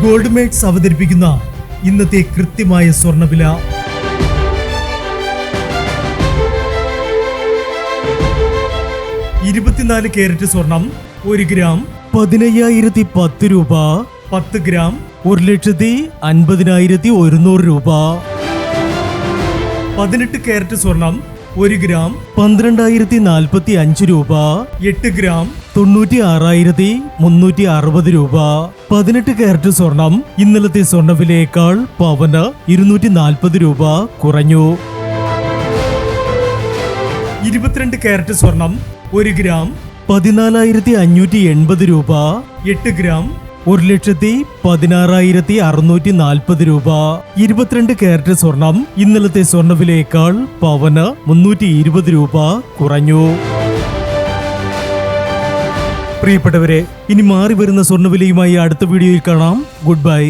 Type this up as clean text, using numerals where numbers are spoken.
Gold makes അവതരിപ്പിക്കുന്ന ഇന്നത്തെ കൃത്യമായ സ്വർണ്ണവില. 24 കാരറ്റ് സ്വർണം 1 ഗ്രാം 15,010 രൂപ. 10 ഗ്രാം 1,50,100 രൂപ. 18 കാരറ്റ് സ്വർണം 1 ഗ്രാം 12,045 രൂപ. 8 ഗ്രാം 96,360 രൂപ. 18 കാരറ്റ് സ്വർണം ഇന്നലത്തെ സ്വർണ്ണവിലയേക്കാൾ പവന് 240 രൂപ കുറഞ്ഞു. 22 കാരറ്റ് സ്വർണം 1 ഗ്രാം 14,580 രൂപ. 8 ഗ്രാം 1,16,640 രൂപ. 22 കാരറ്റ് സ്വർണം ഇന്നലത്തെ സ്വർണ്ണവിലയേക്കാൾ പവന് 320 രൂപ കുറഞ്ഞു. പ്രിയപ്പെട്ടവരെ, ഇനി മാറി വരുന്ന സ്വർണ്ണവിലയുമായി അടുത്ത വീഡിയോയിൽ കാണാം. Good bye.